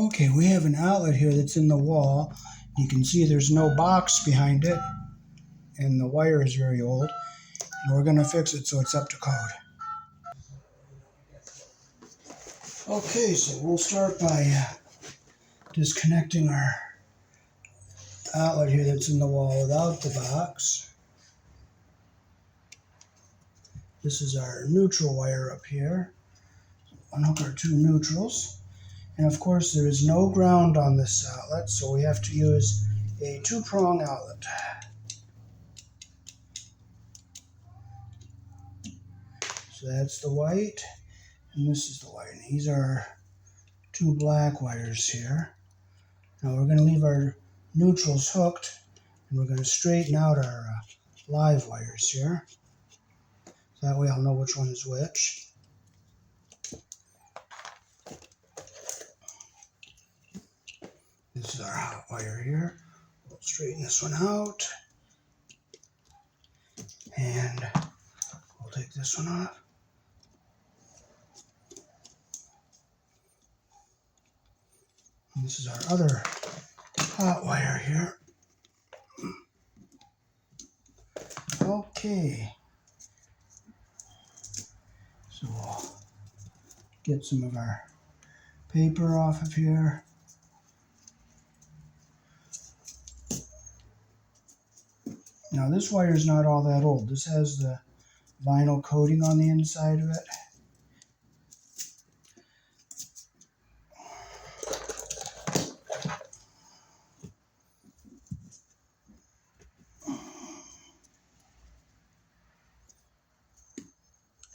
Okay, we have an outlet here that's in the wall. You can see there's no box behind it, and the wire is very old. And we're going to fix it so it's up to code. Okay, so we'll start by disconnecting our outlet here that's in the wall without the box. This is our neutral wire up here. Unhook our two neutrals. And of course there is no ground on this outlet, so we have to use a two-prong outlet. So that's the white, and this is the white. And these are two black wires here. Now we're going to leave our neutrals hooked, and we're going to straighten out our live wires here. So that way I'll know which one is which. This is our hot wire here. We'll straighten this one out. And we'll take this one off. And this is our other hot wire here. Okay. So we'll get some of our paper off of here. Now this wire is not all that old. This has the vinyl coating on the inside of it.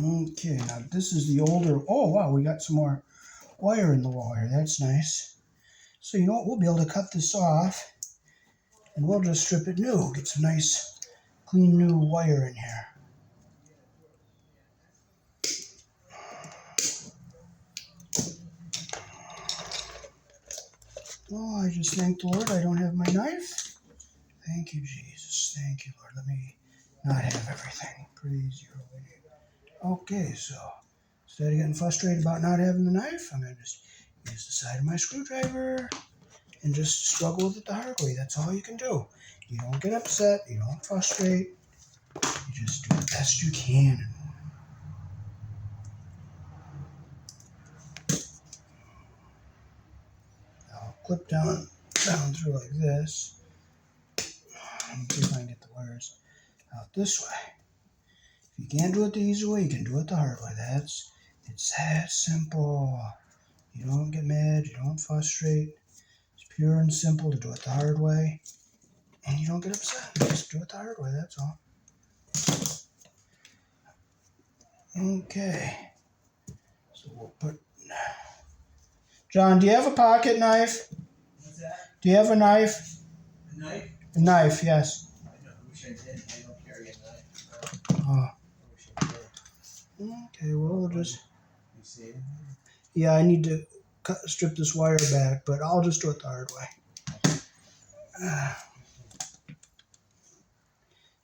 Okay, now this is the older, oh wow, we got some more wire in the wall here. That's nice. So you know what, we'll be able to cut this off and we'll just strip it new. Get some nice, clean new wire in here. Oh, I just thank the Lord I don't have my knife. Thank you, Jesus. Thank you, Lord. Let me not have everything. Praise your holy name. Okay, so instead of getting frustrated about not having the knife, I'm going to just use the side of my screwdriver and just struggle with it the hard way. That's all you can do. You don't get upset. You don't frustrate. You just do the best you can. I'll clip down through like this. Let me see if I can get the wires out this way. If you can't do it the easy way, you can do it the hard way. It's that simple. You don't get mad. You don't frustrate. It's pure and simple to do it the hard way. And you don't get upset. You just do it the hard way. That's all. Okay. So we'll put... John, do you have a pocket knife? What's that? Do you have a knife? A knife? A knife, yes. I wish I did. I don't carry a knife. Oh. I wish I did. Okay, well, we'll just... You see it? Yeah, I need to strip this wire back, but I'll just do it the hard way.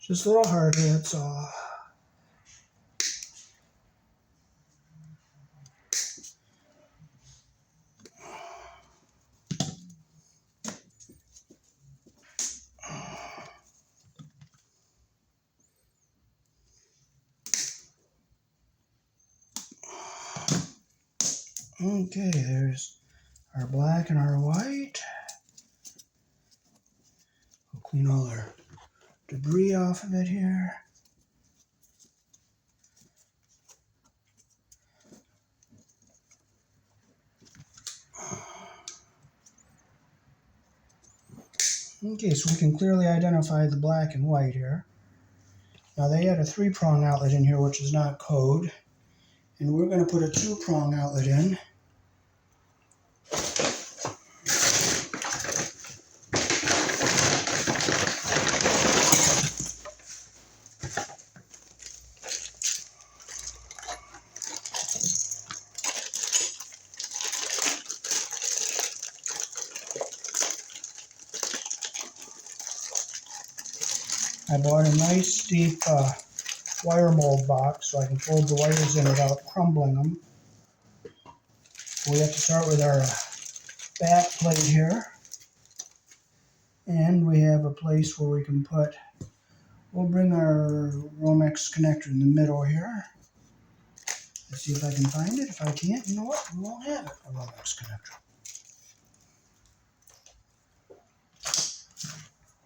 Just a little harder, that's all. Okay, there's our black and our white. We'll clean all our debris off of it here. Okay, so we can clearly identify the black and white here. Now they had a three-prong outlet in here, which is not code. And we're going to put a two-prong outlet in. I bought a nice deep wire mold box so I can fold the wires in without crumbling them. We have to start with our back plate here. And we have a place where we can put, we'll bring our Romex connector in the middle here. Let's see if I can find it. If I can't, you know what? We won't have it, a Romex connector.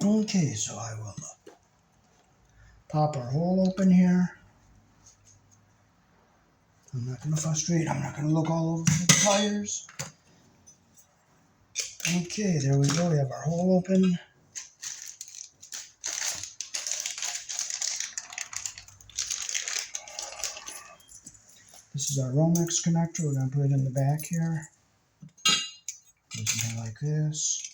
Okay, so I will pop our hole open here. I'm not going to frustrate. I'm not going to look all over the tires. Okay, there we go. We have our hole open. This is our Romex connector. We're going to put it in the back here. Do something like this.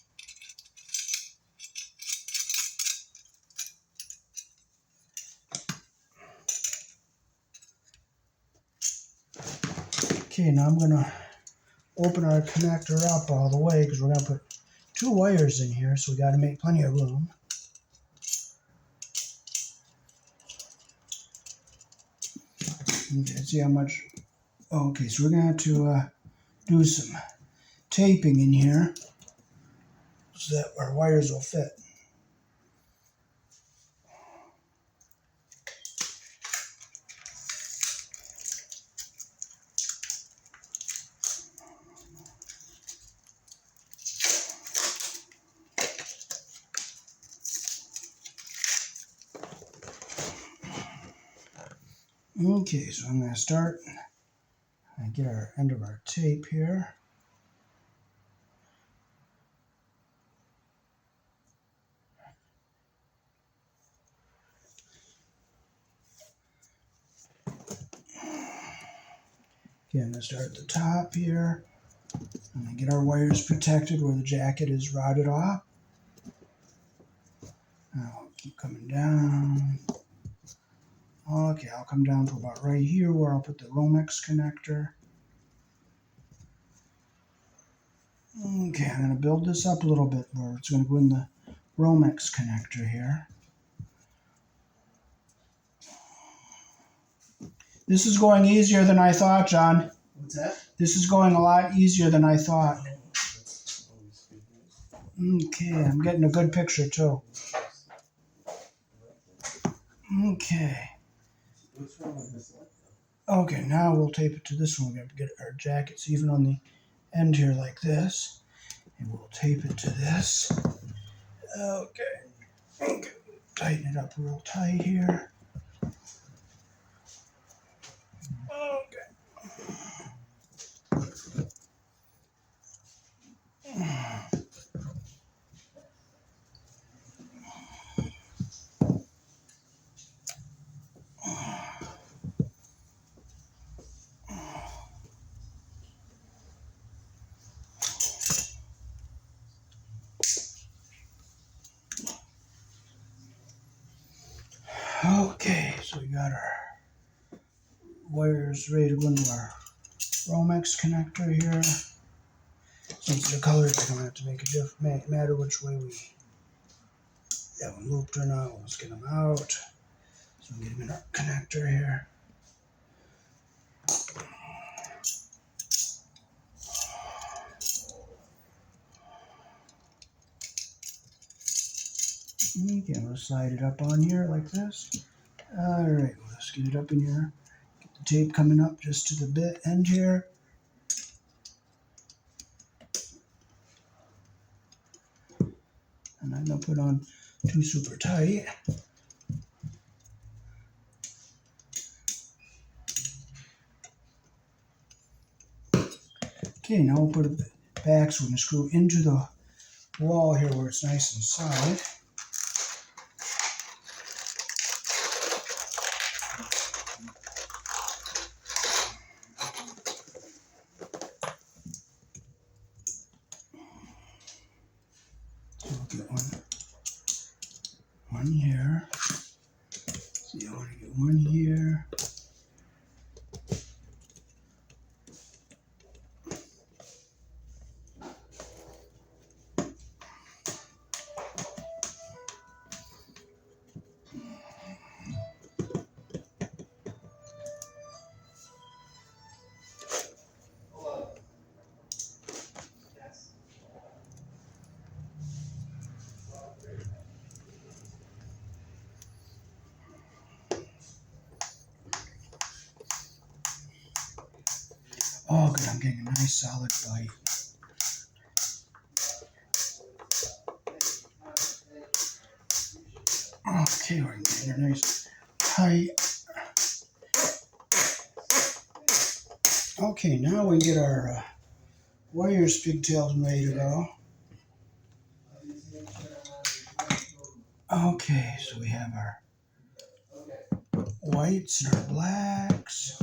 Okay, now I'm going to open our connector up all the way because we're going to put 2 wires in here, so we got to make plenty of room. Okay, let's see how much. Okay, so we're going to have to do some taping in here so that our wires will fit. Okay, so I'm going to start and get our end of our tape here. Okay, I'm going to start at the top here and get our wires protected where the jacket is routed off. I'll keep coming down. Okay, I'll come down to about right here where I'll put the Romex connector. Okay, I'm going to build this up a little bit where it's going to go in the Romex connector here. This is going easier than I thought, John. What's that? This is going a lot easier than I thought. That's always good news. Okay, I'm getting a good picture too. Okay. What's wrong with this light Okay, now we'll tape it to this one. We're going to get our jackets even on the end here like this. And we'll tape it to this. Okay. Okay. Tighten it up real tight here. Okay. Okay, so we got our wires ready to go into our Romex connector here. Since the colors are going to have to make a difference, matter which way we have them looped or not. Let's get them out. So we get them in our connector here. Okay, I'm going to slide it up on here like this. Alright, let's get it up in here. Get the tape coming up just to the bit end here. And I'm going to put on 2 super tight. Okay, now we'll put it back so we can screw into the wall here where it's nice and solid. So we'll get one here. See, I want to get one here. Hello. Yes. Oh, good. I'm getting a nice solid bite. Okay, we're getting a nice tight. Okay, now we get our wires pigtailed and ready to go. Okay, so we have our whites and our blacks.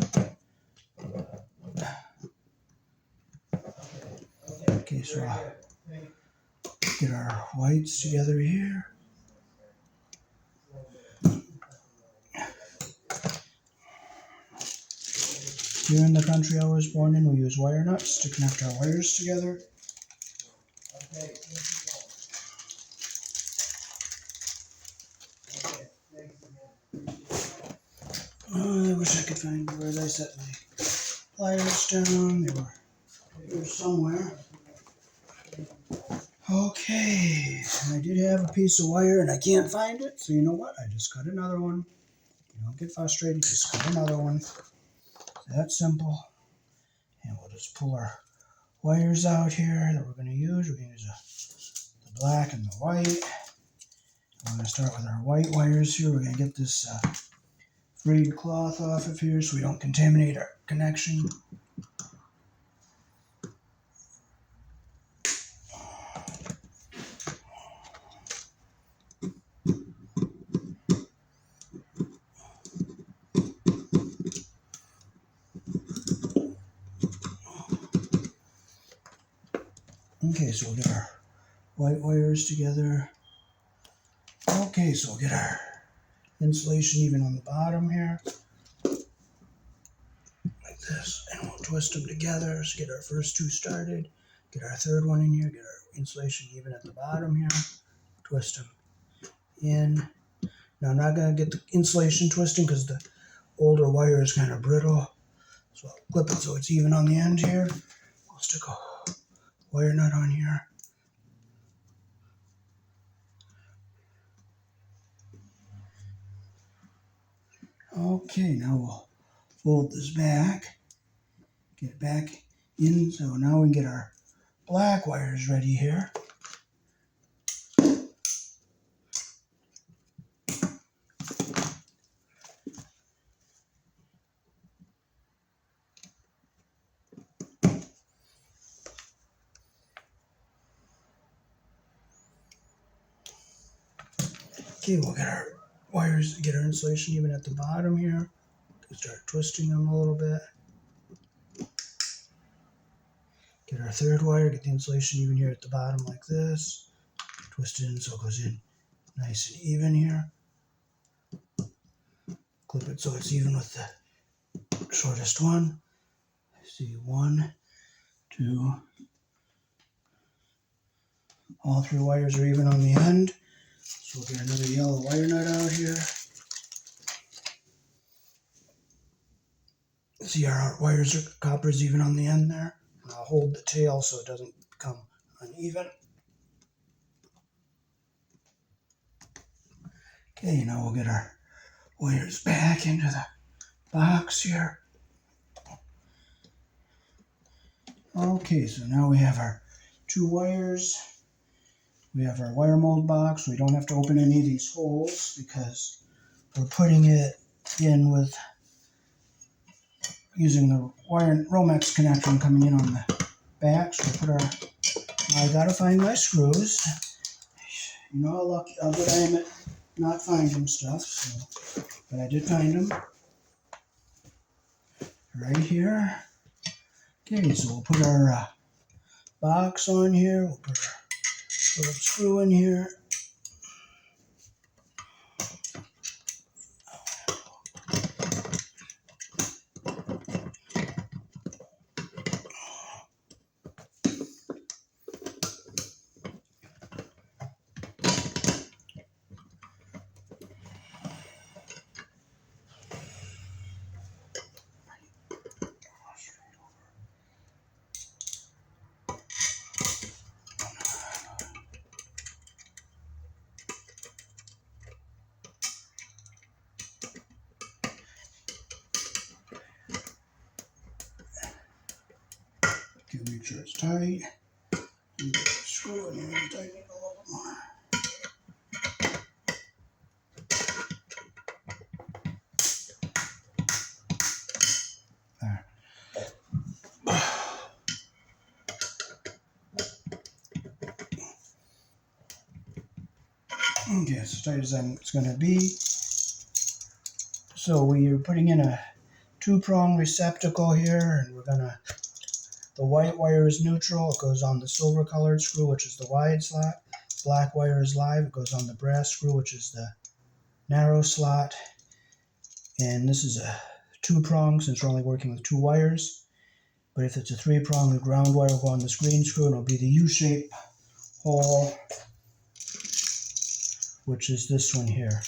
Okay, so I'll get our whites together here. Here in the country I was born in, we use wire nuts to connect our wires together. I wish I could find where I set my pliers down. They were here somewhere. Okay, I did have a piece of wire and I can't find it, so you know what? I just cut another one. You don't get frustrated, just cut another one. It's that simple. And we'll just pull our wires out here that we're going to use. We're going to use the black and the white. I'm going to start with our white wires here. We're going to get this frayed cloth off of here so we don't contaminate our connection. Okay, so we'll get our white wires together. Okay, so we'll get our insulation even on the bottom here. Like this. And we'll twist them together. So get our first two started. Get our third one in here. Get our insulation even at the bottom here. Twist them in. Now I'm not going to get the insulation twisting because the older wire is kind of brittle. So I'll clip it so it's even on the end here. I'll stick a wire nut on here. Okay, now we'll fold this back. Get it back in. So now we can get our black wires ready here. Okay, we'll get our wires, get our insulation even at the bottom here. Start twisting them a little bit. Get our third wire, get the insulation even here at the bottom like this. Twist it in so it goes in nice and even here. Clip it so it's even with the shortest one. See, 1, 2. All 3 wires are even on the end. So we'll get another yellow wire nut out here. See, our wires are copper's even on the end there. And I'll hold the tail so it doesn't become uneven. Okay, now we'll get our wires back into the box here. Okay, so now we have our 2 wires. We have our wire mold box. We don't have to open any of these holes because we're putting it in with using the wire Romex connection coming in on the back. So we'll put our, I gotta find my screws. You know how lucky, how good I am at not finding stuff. So, but I did find them right here. Okay, so we'll put our box on here. We'll put our little screw in here. to make sure it's tight. Screw in here and tighten it a little more. There. Okay, it's as tight as it's going to be. So we are putting in a 2-prong receptacle here, and we're going to, the white wire is neutral. It goes on the silver colored screw, which is the wide slot. Black wire is live. It goes on the brass screw, which is the narrow slot. And this is a 2-prong since we're only working with 2 wires. But if it's a 3-prong, the ground wire will go on this green screw, and it'll be the U-shape hole, which is this one here.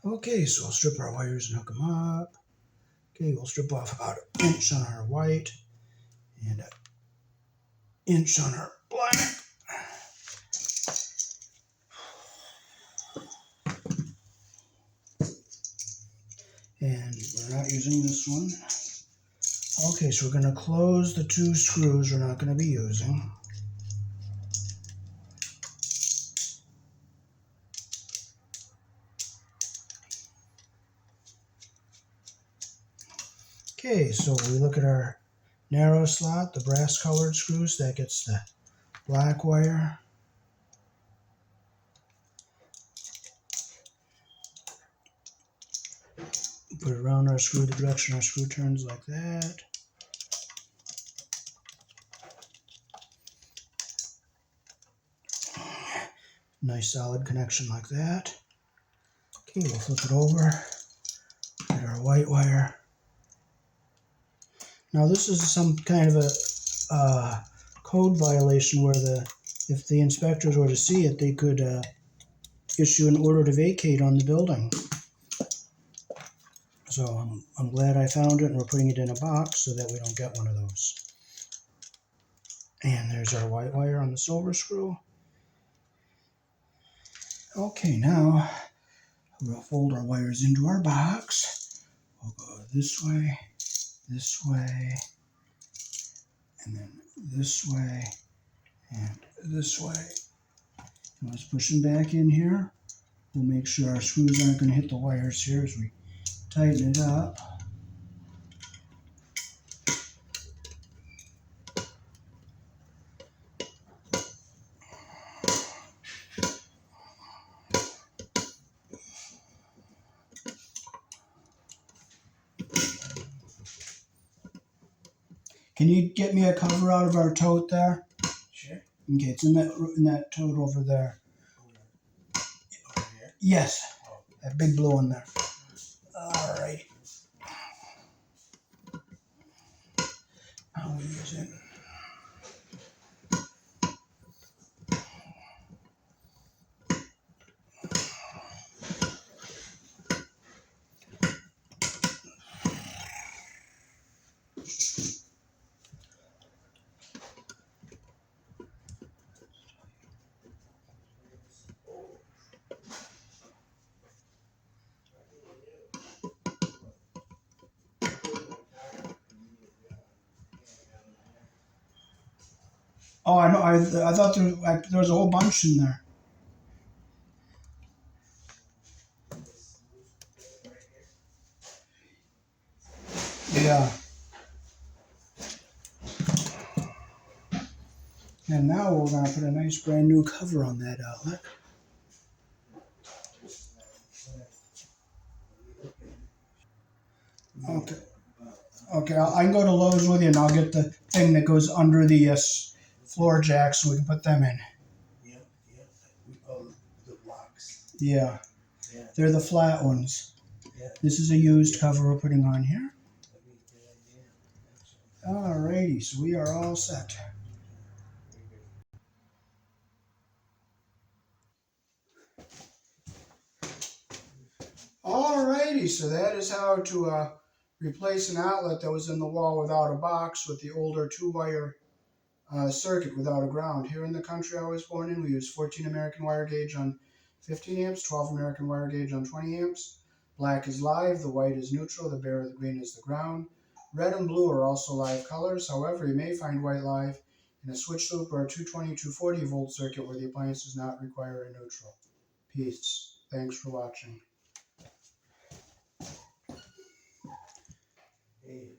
Okay, so we'll strip our wires and hook them up. Okay, we'll strip off about 1 inch on our white and 1 inch on our black. And we're not using this one. Okay, so we're going to close the 2 screws we're not going to be using. Okay, so we look at our narrow slot, the brass colored screws, that gets the black wire. Put it around our screw, the direction our screw turns, like that. Nice solid connection like that. Okay, we'll flip it over, get our white wire. Now this is some kind of a code violation where if the inspectors were to see it, they could issue an order to vacate on the building. So I'm glad I found it, and we're putting it in a box so that we don't get one of those. And there's our white wire on the silver screw. Okay, now we'll fold our wires into our box. We'll go this way, and then this way, and this way. And let's push them back in here. We'll make sure our screws aren't going to hit the wires here as we tighten it up. Can you get me a cover out of our tote there? Sure. Okay, it's in that tote over there. Over here? Yes, Oh. that big blue one there. All right. Now we use it. Oh, I know. I thought there was a whole bunch in there. Yeah. And now we're going to put a nice brand new cover on that outlet. Okay. Okay, I can go to Lowe's with you, and I'll get the thing that goes under the floor jacks so we can put them in. Yeah. We call them the blocks. Yeah. Yeah. They're the flat ones. Yeah. This is a used cover we're putting on here. That'd be a good idea. Alrighty, so we are all set. Alrighty, so that is how to replace an outlet that was in the wall without a box with the older 2-wire circuit without a ground. Here in the country I was born in, we use 14 American wire gauge on 15 amps, 12 American wire gauge on 20 amps. Black is live, the white is neutral, the bare or the green is the ground. Red and blue are also live colors. However, you may find white live in a switch loop or a 220, 240 volt circuit where the appliance does not require a neutral. Peace. Thanks for watching. Hey.